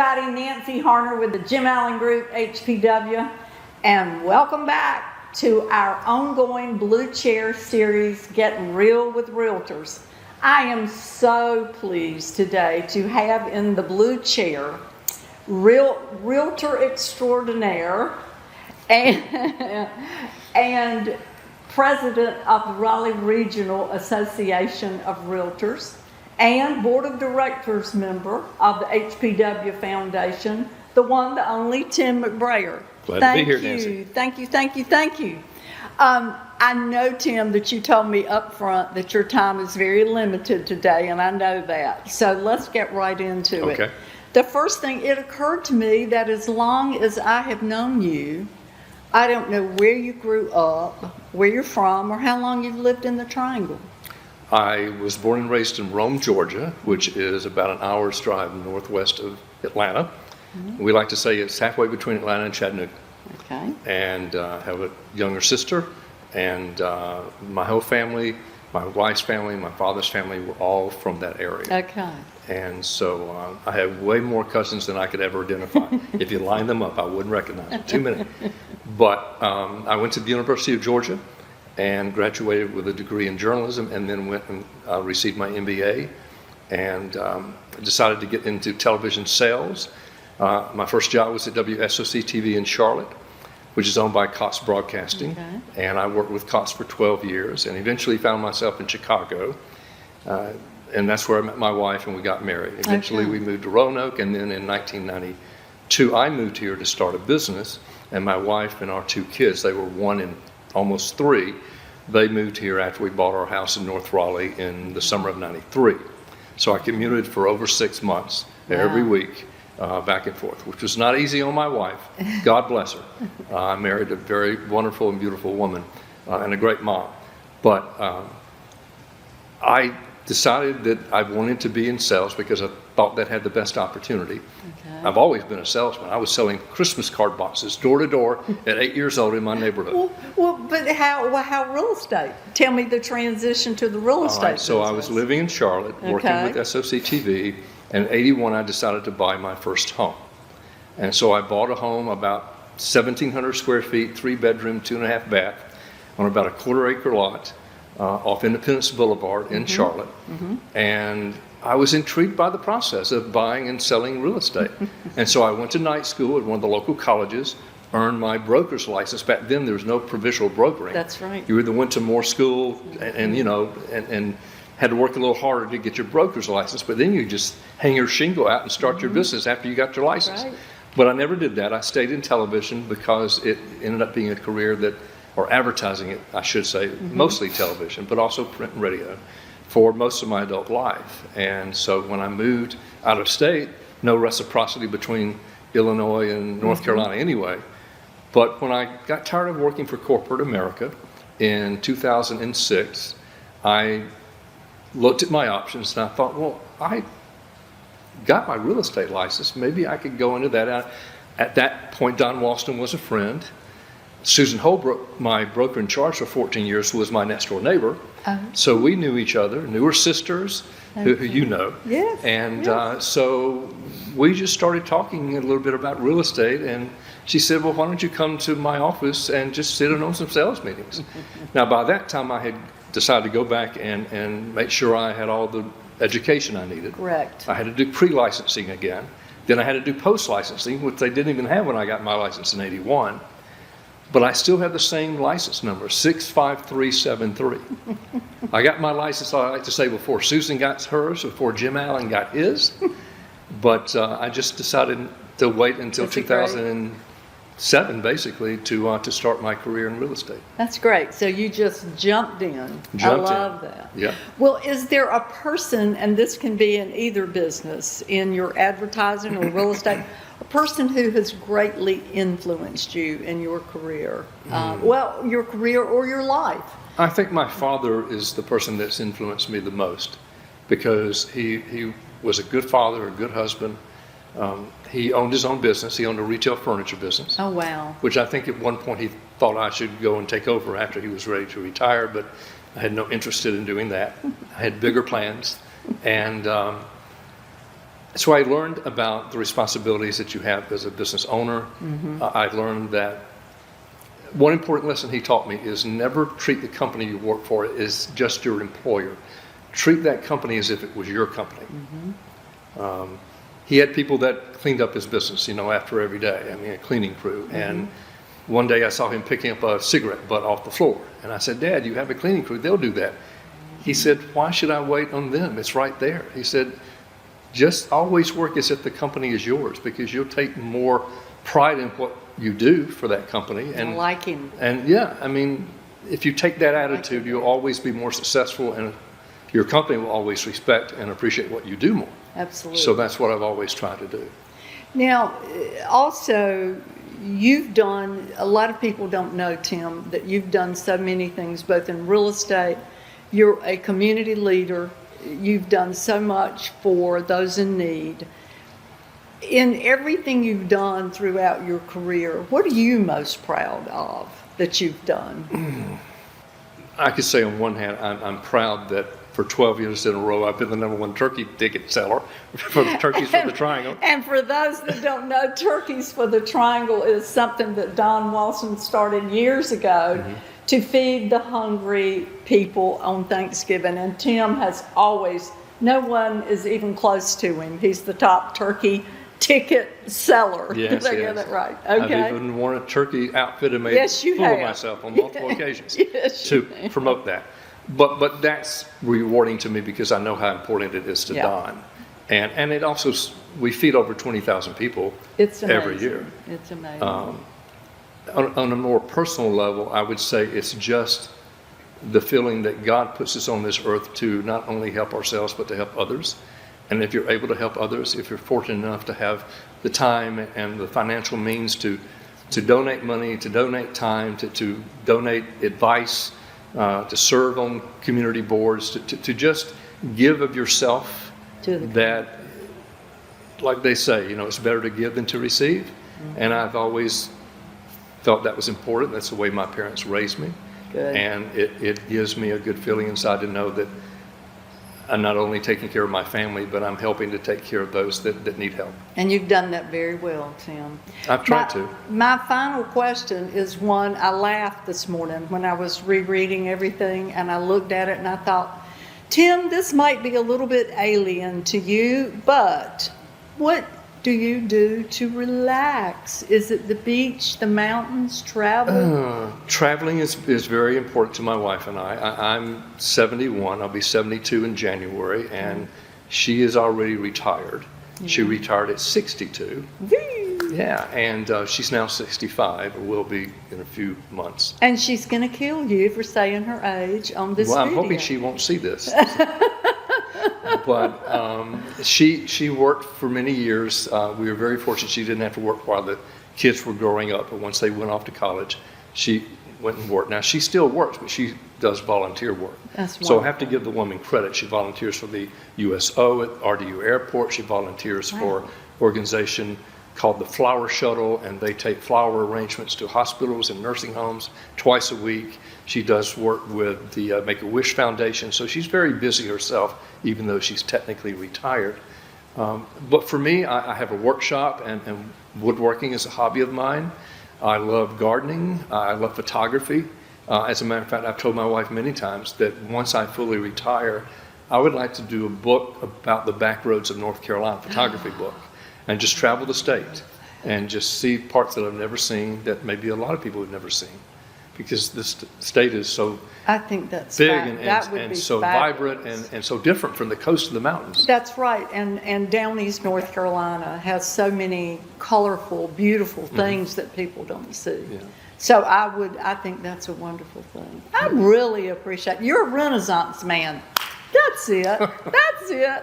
everybody, Nancy Harner with the Jim Allen Group, HPW, and welcome back to our ongoing Blue Chair series, Gettin Real with Realtors. I am so pleased today to have in the Blue Chair Realtor extraordinaire and President of the Raleigh Regional Association of Realtors, and Board of Directors member of the HPW Foundation, the one, the only Tim McBrayer. Glad to be here, Nancy. Thank you. I know, Tim, that you told me up front that your time is very limited today, and I know that. So let's get right into it. The first thing, it occurred to me that as long as I have known you, I don't know where you grew up, where you're from, or how long you've lived in the Triangle. I was born and raised in Rome, Georgia, which is about an hour's drive northwest of Atlanta. Mm-hmm. We like to say it's halfway between Atlanta and Chattanooga. Okay. And have a younger sister, and my whole family, my wife's family, my father's family were all from that area. Okay. And so I have way more cousins than I could ever identify. If you line them up, I wouldn't recognize them. Too many. But I went to the University of Georgia and graduated with a degree in journalism, and then went and received my MBA, and decided to get into television sales. My first job was at WSOC TV in Charlotte, which is owned by Cox Broadcasting. Okay. And I worked with Cox for 12 years, and eventually found myself in Chicago. And that's where I met my wife, and we got married. Eventually we moved to Roanoke, and then in 1992 I moved here to start a business, and my wife and our two kids, they were 1 and almost 3, they moved here after we bought our house in North Raleigh in the summer of '93. So I commuted for over 6 months every week, back and forth, which was not easy on my wife. God bless her. I married a very wonderful and beautiful woman, and a great mom. But I decided that I wanted to be in sales because I thought that had the best opportunity. Okay. I've always been a salesman. I was selling Christmas card boxes door to door at 8 years old in my neighborhood. But how real estate? Tell me the transition to the real estate. All right, so I was living in Charlotte, working with SOC TV, and in '81 I decided to buy my first home. And so I bought a home about 1,700 square feet, 3-bedroom, 2.5 bath, on about a 1/4 acre lot, off Independence Boulevard in Charlotte. And I was intrigued by the process of buying and selling real estate. And so I went to night school at one of the local colleges, earned my broker's license. Back then there was no provincial brokering. That's right. You either went to more school and had to work a little harder to get your broker's license, but then you just hang your shingle out and start your business after you got your license. Right. But I never did that. I stayed in television because it ended up being a career that, or advertising it, I should say, mostly television, but also print and radio, for most of my adult life. And so when I moved out of state, no reciprocity between Illinois and North Carolina anyway. But when I got tired of working for corporate America in 2006, I looked at my options and I thought, well, I got my real estate license. Maybe I could go into that. At that point, Don Walston was a friend. Susan Holbrook, my broker in charge for 14 years, was my next door neighbor. So we knew each other, knew her sisters, who you know. Yes. And so we just started talking a little bit about real estate, and she said, well, why don't you come to my office and just sit in on some sales meetings? Now, by that time, I had decided to go back and make sure I had all the education I needed. Correct. I had to do pre-licensing again. Then I had to do post-licensing, which they didn't even have when I got my license in '81. But I still have the same license number, 65373. I got my license, I like to say, before Susan got hers, before Jim Allen got his. But I just decided to wait until 2007, basically, to start my career in real estate. That's great. So you just jumped in. I love that. Yeah. Well, is there a person, and this can be in either business, in your advertising or real estate, a person who has greatly influenced you in your career, your career or your life? I think my father is the person that's influenced me the most, because he was a good father, a good husband. He owned his own business. He owned a retail furniture business. Oh, wow. Which I think at one point he thought I should go and take over after he was ready to retire, but I had no interest in doing that. I had bigger plans. And So I learned about the responsibilities that you have as a business owner. I learned that one important lesson he taught me is never treat the company you work for as just your employer. Treat that company as if it was your company. He had people that cleaned up his business, after every day. I mean, a cleaning crew. And one day I saw him picking up a cigarette butt off the floor. And I said, Dad, you have a cleaning crew. They'll do that. He said, why should I wait on them? It's right there. He said, just always work as if the company is yours, because you'll take more pride in what you do for that company. And I like him. And yeah, I mean, if you take that attitude, you'll always be more successful, and your company will always respect and appreciate what you do more. Absolutely. So that's what I've always tried to do. Now, also, you've done, a lot of people don't know, Tim, that you've done so many things, both in real estate. You're a community leader. You've done so much for those in need. In everything you've done throughout your career, what are you most proud of that you've done? I could say on one hand, I'm proud that for 12 years in a row, I've been the #1 turkey ticket seller for the Turkeys for the Triangle. And for those that don't know, Turkeys for the Triangle is something that Don Walson started years ago to feed the hungry people on Thanksgiving. And Tim has always, no one is even close to him. He's the top turkey ticket seller. Yes, Did I get that right? I've Okay. even worn a turkey outfit and made Yes, you fool have. of myself on multiple occasions Yes, to you have. promote that. But that's rewarding to me because I know how important it is to Yeah. Don. And it also, we feed over 20,000 people It's amazing. every year. It's amazing. On a more personal level, I would say it's just the feeling that God puts us on this earth to not only help ourselves, but to help others. And if you're able to help others, if you're fortunate enough to have the time and the financial means to donate money, to donate time, to donate advice, to serve on community boards, to just give of yourself, To the that, like they say, it's better to give than to receive. And I've always felt that was important. That's the way my parents raised me. Good. And it gives me a good feeling inside to know that I'm not only taking care of my family, but I'm helping to take care of those that need help. And you've done that very well, Tim. I've tried to. My final question is one I laughed this morning when I was rereading everything, and I looked at it and I thought, Tim, this might be a little bit alien to you, but what do you do to relax? Is it the beach, the mountains, travel? Traveling is very important to my wife and I. I'm 71. I'll be 72 in January, and she is already retired. She retired at 62. Yeah, and she's now 65, or will be in a few months. And she's going to kill you for saying her age on this Well, I'm video. hoping she won't see this. But she worked for many years. We were very fortunate she didn't have to work while the kids were growing up. But once they went off to college, she went and worked. Now, she still works, but she does volunteer work. That's So I have to give the woman credit. She volunteers for the USO at RDU Airport. She volunteers for an organization called the Flower Shuttle, and they take flower arrangements to hospitals and nursing homes twice a week. She does work with the Make-A-Wish Foundation, so she's very busy herself, even though she's technically retired. But for me, I have a workshop, and woodworking is a hobby of mine. I love gardening. I love photography. As a matter of fact, I've told my wife many times that once I fully retire, I would like to do a book about the back roads of North Carolina, photography book, and just travel the state and just see parts that I've never seen that maybe a lot of people have never seen, because this state is so I think that's big that would and be so fabulous. vibrant and so different from the coast of the mountains. That's right, and down East North Carolina has so many colorful, beautiful things that people don't see. Yeah. So I think that's a wonderful thing. I really appreciate, you're a Renaissance man. That's it. That's it.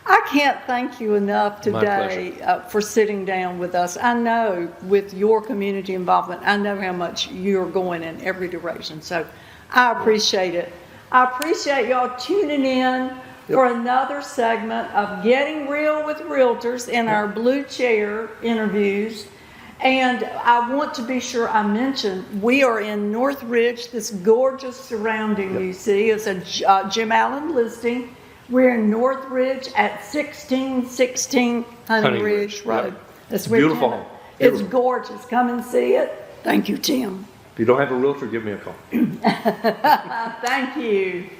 I can't thank you enough today for sitting down with us. I know with your community involvement, I know how much you're going in every direction. So I appreciate it. I appreciate y'all tuning in for another segment of Getting Real with Realtors in our Blue Chair interviews. And I want to be sure I mention, we are in Northridge. This gorgeous surrounding you see is a Jim Allen listing. We're in Northridge at 1616 Honey Ridge Road. Yep. That's Beautiful Tim- home. It's Beautiful. gorgeous. Come and see it. Thank you, Tim. If you don't have a realtor, give me a call. Thank you.